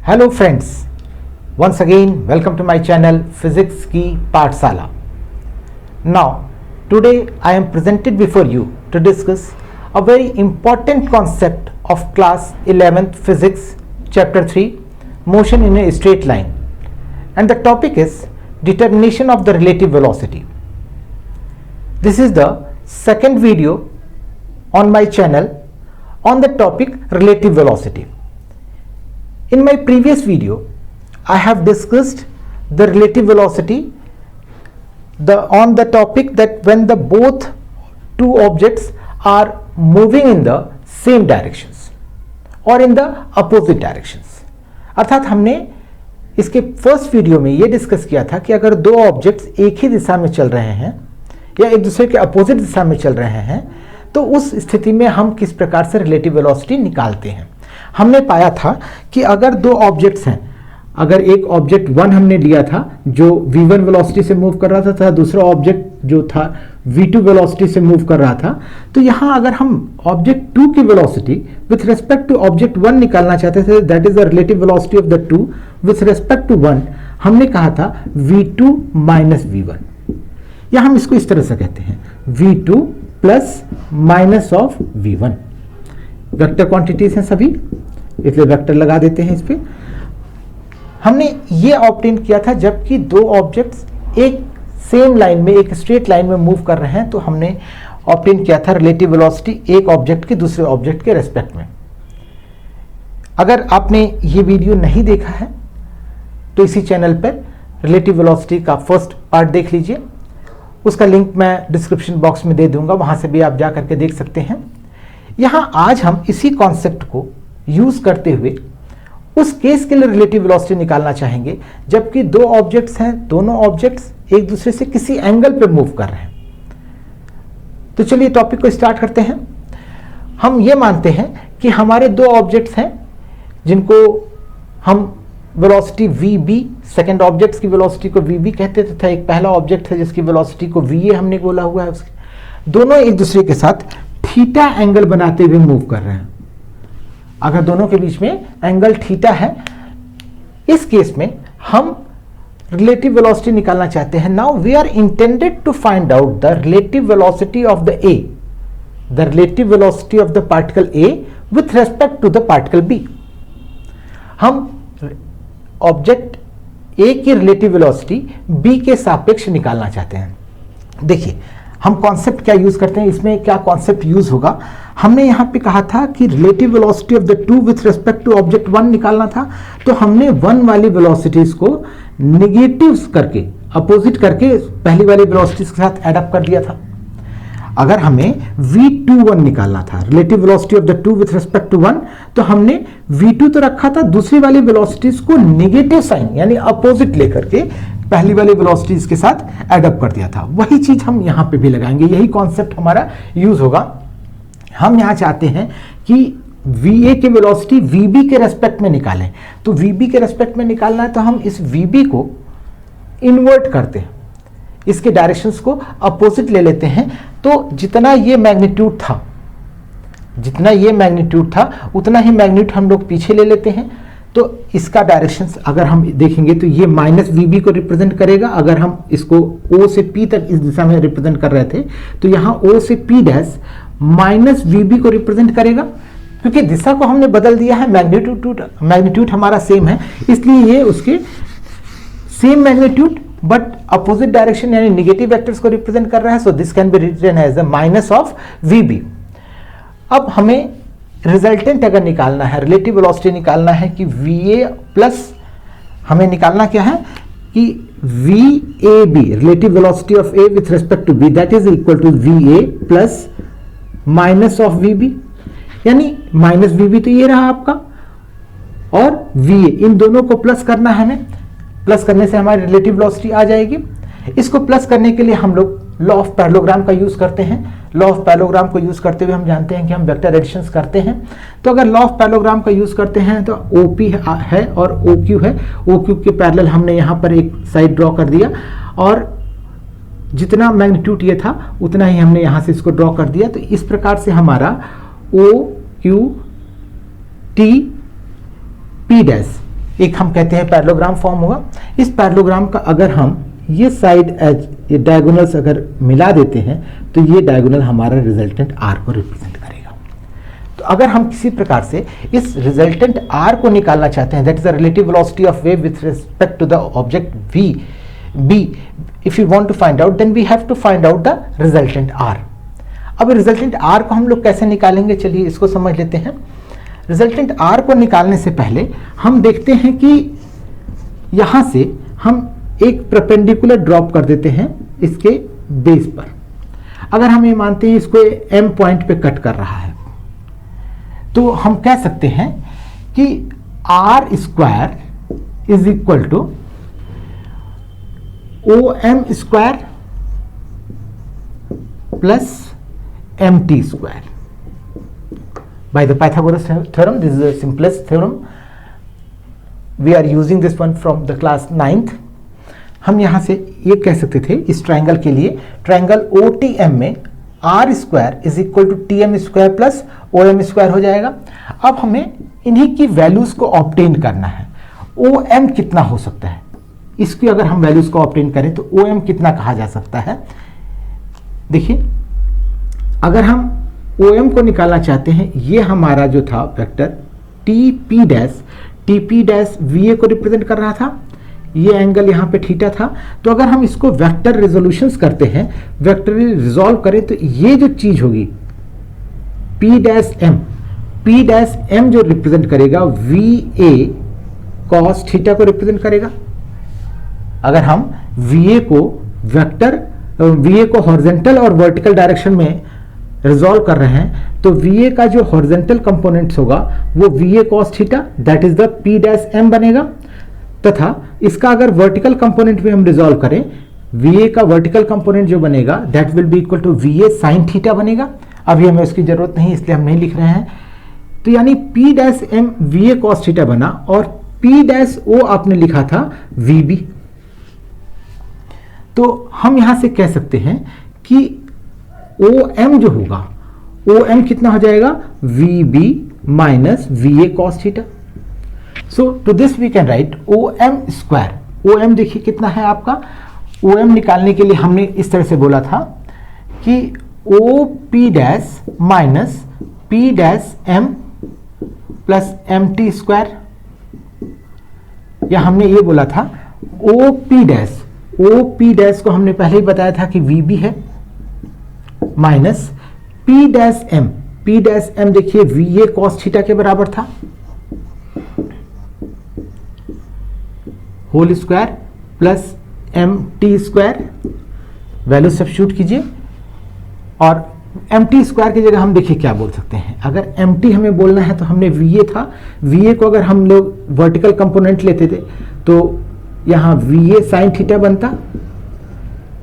Hello friends, once again welcome to my channel Physics की पाठशाला. Now today I am presented before you to discuss a very important concept of class 11th physics chapter 3 motion in a straight line, and the topic is determination of the relative velocity. This is the second video on my channel on the topic relative velocity. In my previous video, I have discussed the relative velocity on the topic that when the both two objects are moving in the same directions or in the opposite directions. अर्थात हमने इसके first video में ये discuss किया था कि अगर दो ऑब्जेक्ट्स एक ही दिशा में चल रहे हैं या एक दूसरे के अपोजिट दिशा में चल रहे हैं तो उस स्थिति में हम किस प्रकार से रिलेटिव वेलोसिटी निकालते हैं. हमने पाया था कि अगर दो ऑब्जेक्ट्स हैं, अगर एक ऑब्जेक्ट 1 हमने लिया था जो v1 वेलोसिटी से मूव कर रहा था तथा दूसरा ऑब्जेक्ट जो था v2 वेलोसिटी से मूव कर रहा था, तो यहां अगर हम ऑब्जेक्ट 2 की velocity with respect to object 1 निकालना चाहते थे, that is the relative velocity of the 2 with respect to 1, हमने कहा था v2 माइनस v1, या हम इसको इस तरह से कहते हैं v2 plus minus of v1. Vector quantities हैं सभी, इसलिए वेक्टर लगा देते हैं इस पे. हमने ये ऑब्टेन किया था जबकि दो ऑब्जेक्ट्स एक सेम लाइन में, एक स्ट्रेट लाइन में मूव कर रहे हैं, तो हमने ऑब्टेन किया था रिलेटिव वेलोसिटी एक ऑब्जेक्ट के दूसरे ऑब्जेक्ट के रेस्पेक्ट में. अगर आपने ये वीडियो नहीं देखा है तो इसी चैनल पर रिलेटिव वेलोसिटी का फर्स्ट पार्ट देख लीजिए, उसका लिंक मैं डिस्क्रिप्शन बॉक्स में दे दूंगा, वहां से भी आप जा करके देख सकते हैं. यहां आज हम इसी कॉन्सेप्ट को यूज करते हुए उस केस के लिए रिलेटिव वेलोसिटी निकालना चाहेंगे जबकि दो ऑब्जेक्ट्स हैं, दोनों ऑब्जेक्ट्स एक दूसरे से किसी एंगल पे मूव कर रहे हैं. तो चलिए टॉपिक को स्टार्ट करते हैं. हम ये मानते हैं कि हमारे दो ऑब्जेक्ट्स हैं जिनको हम वेलोसिटी vb, सेकंड ऑब्जेक्ट्स की वेलोसिटी को vb कहते थे तथा एक पहला ऑब्जेक्ट है जिसकी वेलोसिटी को va हमने बोला हुआ है. उसके दोनों एक दूसरे के साथ थीटा एंगल बनाते हुए मूव कर रहे हैं. अगर दोनों के बीच में एंगल थीटा है, इस केस में हम रिलेटिव वेलोसिटी निकालना चाहते हैं. Now we are intended to find out the relative velocity of the A, the relative velocity of the particle A with respect to the particle B. हम object A की relative velocity B के सापेक्ष निकालना चाहते हैं. देखिए हम concept क्या यूज करते हैं, इसमें क्या कॉन्सेप्ट यूज होगा. हमने यहां पे कहा था कि relative velocity of the 2 with respect to object 1 निकालना था, तो हमने 1 वाली वेलोसिटीज को निगेटिव्स करके, अपोजिट करके पहली वाली वेलोसिटीज के साथ एड अप कर दिया था. अगर हमें v21 निकालना था, relative velocity of the 2 with respect to 1, तो हमने v2 तो रखा था, दूसरी वाली वेलोसिटीज को निगेटिव साइन यानी अपोजिट लेकर के पहली वाली वेलोसिटीज के साथ एड अप कर दिया था. वही चीज हम यहां पे भी लगाएंगे, यही कॉन्सेप्ट हमारा यूज होगा. हम यहां चाहते हैं कि va की वेलोसिटी vb के रेस्पेक्ट में निकालें, तो vb के रेस्पेक्ट में निकालना है तो हम इस vb को इन्वर्ट करते हैं, इसके डायरेक्शंस को अपोजिट ले लेते हैं. तो जितना ये मैग्नीट्यूड था, उतना ही मैग्नीट्यूड हम लोग पीछे ले लेते हैं. तो इसका डायरेक्शंस अगर हम देखेंगे तो ये माइनस वीबी को रिप्रेजेंट करेगा. अगर हम इसको ओ से पी तक इस दिशा में रिप्रेजेंट कर रहे थे तो यहाँ ओ से पी डैश माइनस वीबी को रिप्रेजेंट करेगा, क्योंकि दिशा को हमने बदल दिया है, मैग्नीट्यूड हमारा सेम है, इसलिए ये उसके same magnitude but opposite direction यानी नेगेटिव वेक्टर्स को रिप्रेजेंट कर रहा है. So this can be written as the minus of VB. अब हमें रिजल्टेंट अगर निकालना है, रिलेटिव वेलोसिटी निकालना है कि va प्लस हमें निकालना क्या है कि vab, relative velocity of a with respect to b, that is equal to va plus minus of vb, यानी माइनस vb तो ये रहा आपका और va, इन दोनों को प्लस करना है हमें. प्लस करने से हमारी रिलेटिव वेलोसिटी आ जाएगी. इसको प्लस करने के लिए हम लोग लॉ ऑफ पैरेललोग्राम का यूज करते हैं. लॉ ऑफ पैरेललोग्राम को यूज करते हुए हम जानते हैं कि हम वेक्टर एडिशंस करते हैं. तो अगर लॉ ऑफ पैरेललोग्राम का यूज करते हैं तो OP है और OQ है. OQ के पैरेलल हमने यहाँ पर एक साइड ड्रॉ कर दिया और जितना मैग्नीट्यूड ये था उतना ही हमने यहाँ से इसको ड्रॉ कर दिया. तो इस प्रकार से हमारा OQ T P डैश एक हम कहते हैं पैरेललोग्राम फॉर्म होगा। इस पैरेललोग्राम का अगर हम ये साइड एज, ये डायगोनल्स अगर मिला देते हैं तो ये डायगोनल हमारा रिजल्टेंट आर को रिप्रेजेंट करेगा। तो अगर हम किसी प्रकार से इस रिजल्टेंट आर को निकालना चाहते हैं, that is the relative velocity of wave with respect to the object V B, if you want to find out then we have to find out the resultant R. अब resultant R को हम लोग कैसे निकालेंगे, चलिए इसको समझ लेते हैं। रिजल्टेंट आर को निकालने से पहले हम देखते हैं कि यहां से हम एक परपेंडिकुलर ड्रॉप कर देते हैं इसके बेस पर। अगर हम ये मानते हैं इसको एम पॉइंट पे कट कर रहा है, तो हम कह सकते हैं कि R square is equal to O M square plus M T square by the Pythagoras theorem. This is the simplest theorem. We are using this one from the class 9th. हम यहाँ से ये कह सकते थे इस ट्राइंगल के लिए, ट्राइंगल OTM में R square is equal to T M square plus O M square हो जाएगा। अब हमें इन्हीं की वैल्यूज को ऑब्टेन करना है। ओ एम कितना हो सकता है, इसकी अगर हम वैल्यूज को ऑब्टेन करें तो ओ एम कितना कहा जा सकता है। देखिए, अगर हम ओ एम को निकालना चाहते हैं, ये हमारा जो था vector T P dash V A को रिप्रेजेंट कर रहा था, ये एंगल यहाँ पे थीटा था। तो अगर हम इसको वेक्टर रिजोल्यूशंस करते हैं, वेक्टर रिजॉल्व करें, तो ये जो चीज होगी पी डैश एम जो रिप्रेजेंट करेगा वी ए कॉस थीटा को रिप्रेजेंट करेगा। अगर हम वी ए को हॉरिजॉन्टल और वर्टिकल डायरेक्शन में रिजॉल्व कर रहे हैं, तो VA का जो हॉरिजॉन्टल कंपोनेंट्स होगा वो VA cos theta that is the P dash M बनेगा, तथा इसका अगर वर्टिकल कंपोनेंट में हम रिजॉल्व करें, VA का वर्टिकल कंपोनेंट जो बनेगा that will be equal to VA sin theta बनेगा। अभी हमें उसकी जरूरत नहीं, इसलिए हम नहीं लिख रहे हैं। तो यानी P dash M VA cos theta बना और P डैश O आपने लिखा था VB। तो हम यहां से कह सकते हैं कि ओ एम जो होगा, ओ एम कितना हो जाएगा, V B minus V A cos theta. So to this we can write O M square. O M देखिए कितना है आपका, ओ एम निकालने के लिए हमने इस तरह से बोला था कि O P dash minus P dash M plus M T square, या हमने ये बोला था ओ पी डैश को हमने पहले ही बताया था कि वी बी है, माइनस पी डैश एम देखिए वी ए कॉस थीटा के बराबर था, whole square plus M T square. Value substitute कीजिए और एम टी स्क्वायर की जगह हम देखिए क्या बोल सकते हैं। अगर एम टी हमें बोलना है तो हमने वी ए था, वी ए को अगर हम लोग वर्टिकल कंपोनेंट लेते थे तो यहां वी ए साइन थीटा बनता।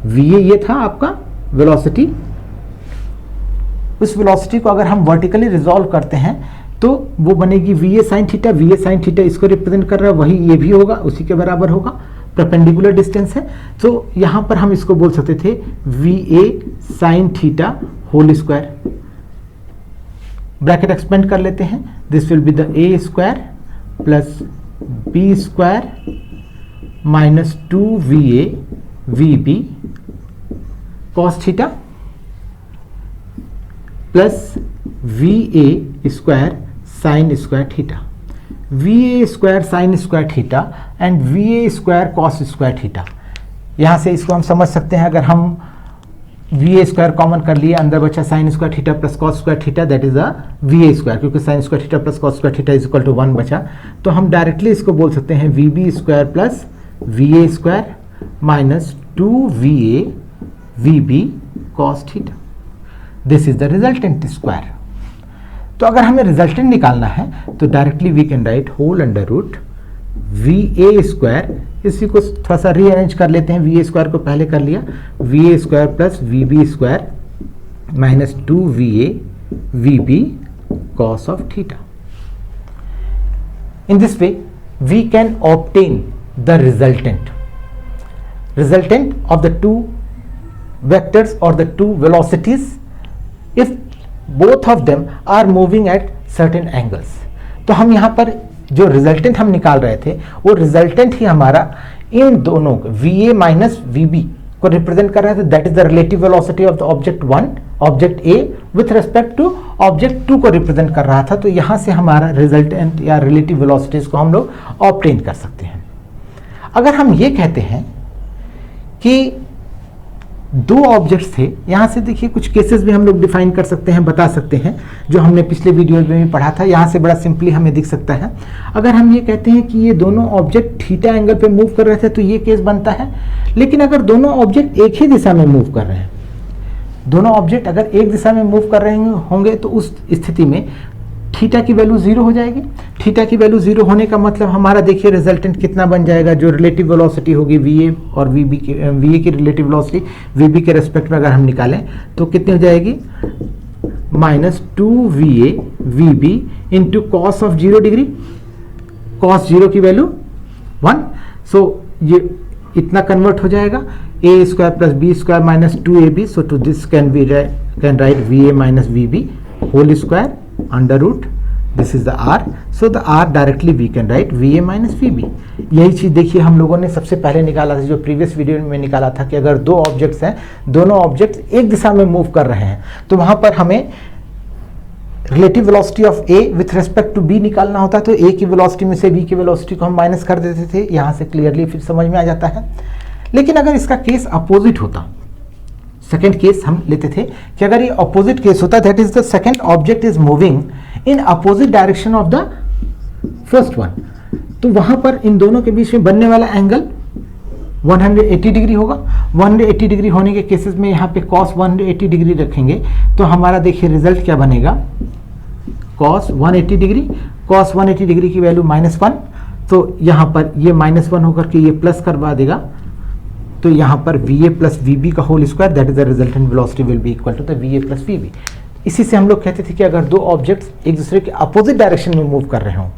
वी ए ये था आपका वेलोसिटी, उस वेलोसिटी को अगर हम वर्टिकली रिजॉल्व करते हैं तो वो बनेगी we A sine theta. We A sine theta इसको रिप्रेजेंट कर रहा है, वही ये भी होगा, उसी के बराबर होगा, परपेंडिकुलर डिस्टेंस है। तो यहां पर हम इसको बोल सकते थे V A sine theta whole square. Bracket expand कर लेते हैं, this will be the A square plus B square minus 2VA VB cos theta plus VA square sine square theta. VA square sine square theta and VA square cos square theta. यहाँ से इसको हम समझ सकते हैं, अगर हम VA square common कर लिए, अंदर बचा sine square theta plus cos square theta, that is a VA square, क्योंकि sine square theta plus cos square theta is equal to 1 बचा। तो हम डायरेक्टली इसको बोल सकते हैं VB square plus VA square minus 2VA VB cos theta. This is the resultant square. तो अगर हमें रिजल्टेंट निकालना है तो directly we can write whole under root VA square, इसी को थोड़ा सा रीअरेंज कर लेते हैं, VA स्क्वायर को पहले कर लिया, VA square plus VB square minus 2VA VB cos of theta. In this way we can obtain the resultant of the two vectors or the two velocities if both of them are moving at certain angles. तो हम यहाँ पर जो resultant हम निकाल रहे थे वो रिजल्टेंट ही हमारा इन दोनों VA माइनस VB को रिप्रेजेंट कर रहा था, that is the relative velocity of the object 1, object A with respect to object 2 को रिप्रेजेंट कर रहा था। तो यहाँ से हमारा रिजल्टेंट या रिलेटिव वेलोसिटीज को हम लोग ऑब्टेन कर सकते हैं। अगर हम ये कहते हैं कि दो ऑब्जेक्ट्स थे, यहाँ से देखिए कुछ केसेस भी हम लोग डिफाइन कर सकते हैं, बता सकते हैं, जो हमने पिछले वीडियो में भी पढ़ा था। यहाँ से बड़ा सिंपली हमें दिख सकता है। अगर हम ये कहते हैं कि ये दोनों ऑब्जेक्ट थीटा एंगल पे मूव कर रहे थे तो ये केस बनता है। लेकिन अगर दोनों ऑब्जेक्ट एक ही दिशा में मूव कर रहे हैं, दोनों ऑब्जेक्ट अगर एक दिशा में मूव कर रहे होंगे तो उस स्थिति में थीटा की वैल्यू 0 हो जाएगी। थीटा की वैल्यू 0 होने का मतलब हमारा देखिए रिजल्टेंट कितना बन जाएगा, जो रिलेटिव वेलोसिटी होगी VA और VB की, VA की रिलेटिव वेलोसिटी VB के रेस्पेक्ट में अगर हम निकालें तो कितनी हो जाएगी, -2VA VB into cos of 0 degree, cos 0 की वैल्यू 1। सो ये इतना कन्वर्ट हो जाएगा a square plus b square minus 2ab। So to this can write VA minus VB whole square under root, this is the r। So the r directly we can write VA minus VB। यही चीज देखिए हम लोगों ने सबसे पहले निकाला था, जो प्रीवियस वीडियो में निकाला था कि अगर दो ऑब्जेक्ट्स हैं, दोनों ऑब्जेक्ट्स एक दिशा में मूव कर रहे हैं तो वहां पर हमें relative velocity of A with respect to B निकालना होता है। तो A की वेलोसिटी में से B की वेलोसिटी को हम माइनस कर देते थे, यहाँ से क्लियरली फिर समझ में आ जाता है। लेकिन अगर इसका केस अपोजिट होता, सेकेंड केस हम लेते थे कि अगर ये अपोजिट केस होता, that is the second object is moving in opposite direction of the first one, तो वहां पर इन दोनों के बीच में बनने वाला एंगल 180 डिग्री होगा। 180 डिग्री होने के केसेस में यहाँ पे cos 180 डिग्री रखेंगे तो हमारा देखिए रिजल्ट क्या बनेगा, cos 180 डिग्री, cos 180 डिग्री की वैल्यू -1। तो यहाँ पर ये -1 होकर के ये प्लस करवा देगा, तो यहाँ पर VA प्लस VB का whole square, that is the resultant velocity will be equal to the VA plus VB। इसी से हम लोग कहते थे कि अगर दो ऑब्जेक्ट्स एक दूसरे के अपोजिट डायरेक्शन में मूव कर रहे हों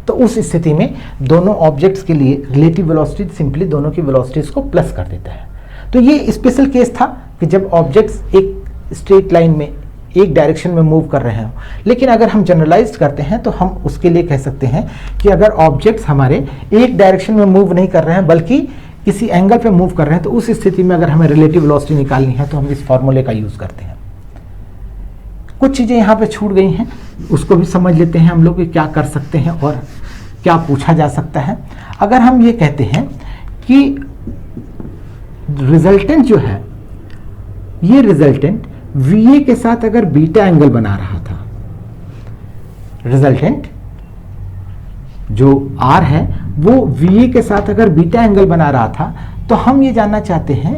तो उस स्थिति में दोनों ऑब्जेक्ट्स के लिए रिलेटिव वेलोसिटी सिंपली दोनों की वेलोसिटीज को प्लस कर देता है। तो ये स्पेशल केस था कि जब ऑब्जेक्ट्स एक स्ट्रेट लाइन में एक डायरेक्शन में मूव कर रहे हों। लेकिन अगर हम जनरलाइज करते हैं तो हम उसके लिए कह सकते हैं कि अगर ऑब्जेक्ट्स हमारे एक डायरेक्शन में मूव नहीं कर रहे हैं बल्कि किसी एंगल पे मूव कर रहे हैं तो उस स्थिति में अगर हमें रिलेटिव वेलोसिटी निकालनी है तो हम इस फॉर्मूले का यूज करते हैं। कुछ चीजें यहाँ पे छूट गई हैं, उसको भी समझ लेते हैं हम लोग कि क्या कर सकते हैं और क्या पूछा जा सकता है। अगर हम ये कहते हैं कि रिजल्टेंट जो है, ये रिजल्टेंट VA के साथ अगर बीटा एंगल बना रहा था, रिजल्टेंट जो R है वो VA के साथ अगर बीटा एंगल बना रहा था, तो हम ये जानना चाहते हैं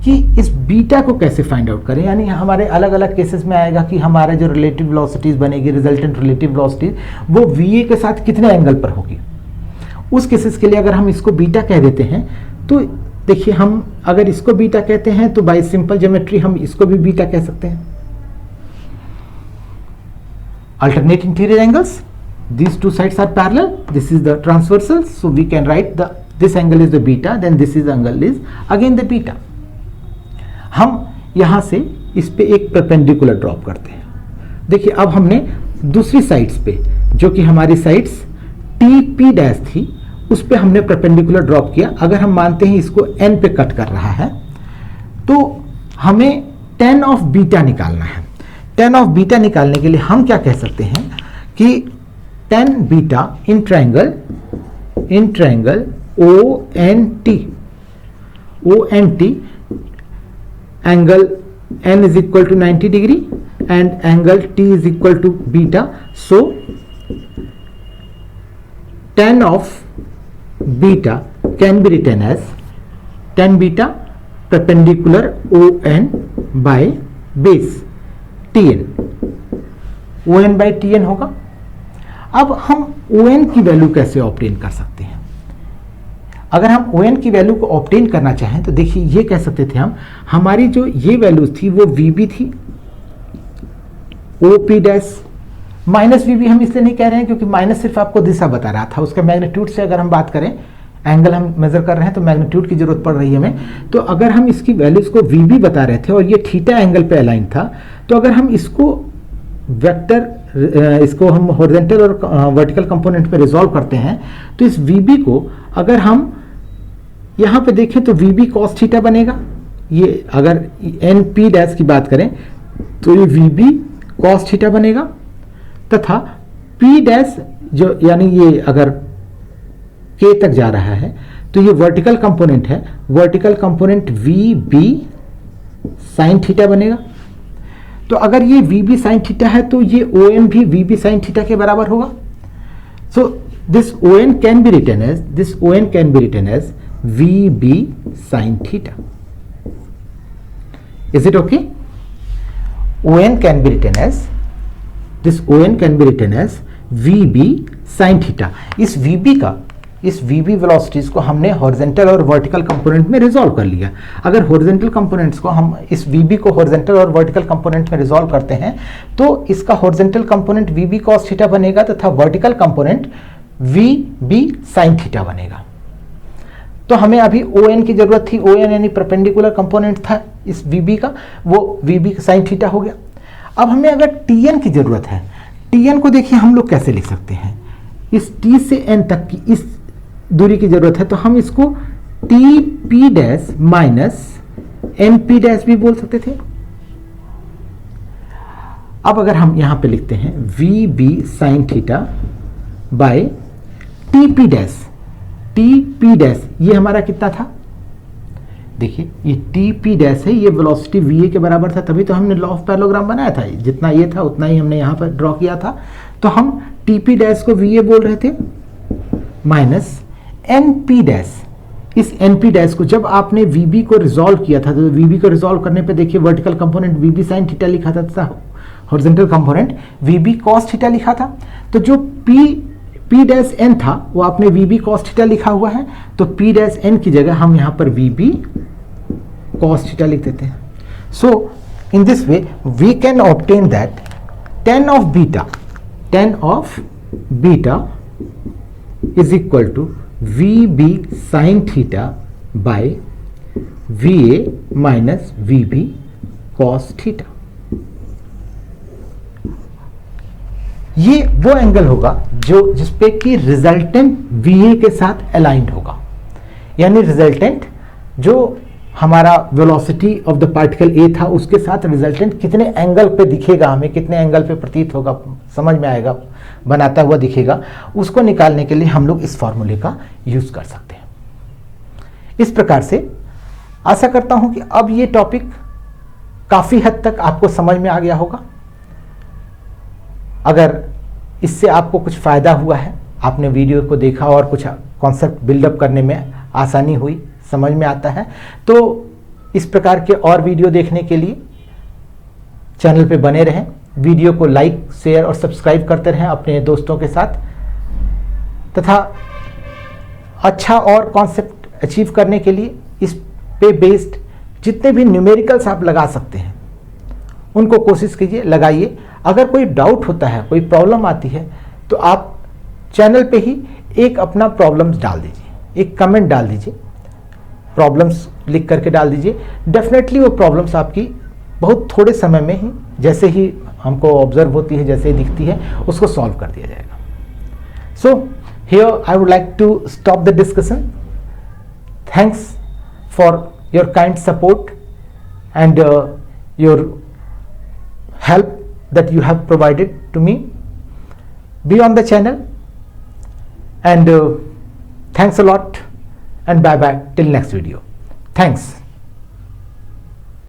कि इस बीटा को कैसे फाइंड आउट करें। यानी हमारे अलग अलग केसेस में आएगा कि हमारे जो रिलेटिव वेलोसिटीज बनेगी, रिजल्टेंट रिलेटिव वेलोसिटी, वो VA के साथ कितने एंगल पर होगी। उस केसेस के लिए अगर हम इसको बीटा कह देते हैं तो देखिए, हम अगर इसको बीटा कहते हैं तो बाय सिंपल ज्योमेट्री हम इसको भी बीटा कह सकते हैं। Alternate interior angles, these two sides are parallel, this is the transversal, so we can write this angle is the beta, then this is angle is again the beta। हम यहां से इस पे एक परपेंडिकुलर ड्रॉप करते हैं। देखिए अब हमने दूसरी साइड्स पे, जो कि हमारी साइड्स TP डैश थी, उस पे हमने परपेंडिकुलर ड्रॉप किया। अगर हम मानते हैं इसको n पे कट कर रहा है तो हमें tan ऑफ बीटा निकालना है। tan ऑफ बीटा निकालने के लिए हम क्या कह सकते हैं कि tan beta in triangle ONT angle n is equal to 90 degree and angle T is equal to beta, so tan of beta can be written as tan beta perpendicular ON by base TN, ON by TN होगा। अब हम ON की value कैसे obtain कर सकते हैं। अगर हम ON की वैल्यू को ऑब्टेन करना चाहें तो देखिए ये कह सकते थे हम, हमारी जो ये वैल्यूज थी वो VB थी, OP डैश माइनस VB हम इसलिए नहीं कह रहे हैं क्योंकि माइनस सिर्फ आपको दिशा बता रहा था। उसका मैग्नीट्यूड से अगर हम बात करें, एंगल हम मेजर कर रहे हैं तो मैग्नीट्यूड की जरूरत पड़ रही है हमें। तो अगर हम इसकी वैल्यूज को VB बता रहे थे और ये थीटा एंगल पे अलाइन था, तो अगर हम इसको वेक्टर इसको हम हॉरिजॉन्टल और वर्टिकल कंपोनेंट में रिजॉल्व करते हैं, तो इस VB को अगर हम यहाँ पे देखें तो VB cos थीटा बनेगा। ये अगर NP डैश की बात करें तो ये VB cos थीटा बनेगा, तथा P डैश जो यानी ये अगर K तक जा रहा है तो ये वर्टिकल कंपोनेंट है, vertical component VB sine theta बनेगा। तो अगर ये VB साइन थीटा है तो ये ON भी VB साइन थीटा के बराबर होगा। So this ON can be written as VB sine theta. Is it okay? ON can be written as VB sine theta. इस VB वेलोसिटीज को हमने हॉरिजॉन्टल और वर्टिकल कंपोनेंट में रिजॉल्व कर लिया। अगर हॉरिजॉन्टल कंपोनेंट्स को हम इस VB को हॉरिजॉन्टल और वर्टिकल कंपोनेंट में रिजॉल्व करते हैं तो इसका horizontal component VB cos theta बनेगा तथा vertical component VB sin theta बनेगा। तो हमें अभी ON की जरूरत थी, ON यानी परपेंडिकुलर कंपोनेंट था इस VB का, वो VB sin थीटा हो गया। अब हमें अगर TN की जरूरत है, TN को देखिए हम लोग कैसे लिख सकते हैं, इस T से N तक की इस दूरी की जरूरत है तो हम इसको TP dash minus NP dash भी बोल सकते थे। अब अगर हम यहां पे लिखते हैं VB sin theta bye TP dash, ये हमारा कितना था? देखिए ये TP डैश है, ये वेलोसिटी VA के बराबर था, तभी तो हमने लॉ ऑफ पैरेललोग्राम बनाया था। जितना ये था उतना ही हमने यहां पर ड्रॉ किया था। तो हम TP डैश को VA बोल रहे थे माइनस NP डैश। इस NP डैश को जब आपने VB को रिजॉल्व किया था तो VB को रिजॉल्व करने पे देखिए vertical component VB sin theta लिखा था तथा horizontal component VB cos theta लिखा था। तो जो P डैश N था वो आपने VB cos थीटा लिखा हुआ है, तो P डैश N की जगह हम यहाँ पर VB cos थीटा लिख देते हैं। So in this way we can obtain that tan of beta is equal to VB sin theta by VA minus VB cos theta. ये वो एंगल होगा जिसपे कि रिजल्टेंट VA के साथ अलाइंड होगा, यानी रिजल्टेंट जो हमारा velocity of the particle A था उसके साथ रिजल्टेंट कितने एंगल पे दिखेगा, हमें कितने एंगल पे प्रतीत होगा, समझ में आएगा, बनाता हुआ दिखेगा, उसको निकालने के लिए हम लोग इस फॉर्मूले का यूज कर सकते हैं। इस प्रकार से आशा करता हूं कि अब ये टॉपिक काफी हद तक आपको समझ में आ गया होगा। अगर इससे आपको कुछ फायदा हुआ है, आपने वीडियो को देखा और कुछ कॉन्सेप्ट बिल्डअप करने में आसानी हुई, समझ में आता है, तो इस प्रकार के और वीडियो देखने के लिए चैनल पे बने रहें। वीडियो को लाइक, शेयर और सब्सक्राइब करते रहें अपने दोस्तों के साथ, तथा अच्छा और कॉन्सेप्ट अचीव करने के लिए इस पे बेस्ड जितने भी न्यूमेरिकल्स आप लगा सकते हैं उनको कोशिश कीजिए, लगाइए। अगर कोई डाउट होता है, कोई प्रॉब्लम आती है, तो आप चैनल पे ही एक अपना प्रॉब्लम्स डाल दीजिए, एक कमेंट डाल दीजिए, प्रॉब्लम्स लिख करके डाल दीजिए। डेफिनेटली वो प्रॉब्लम्स आपकी बहुत थोड़े समय में ही, जैसे ही हमको ऑब्जर्व होती है, जैसे ही दिखती है, उसको सॉल्व कर दिया जाएगा। So here I would like to stop the discussion. Thanks for your kind support and your help that you have provided to me. Be on the channel and thanks a lot and bye bye till next video. Thanks.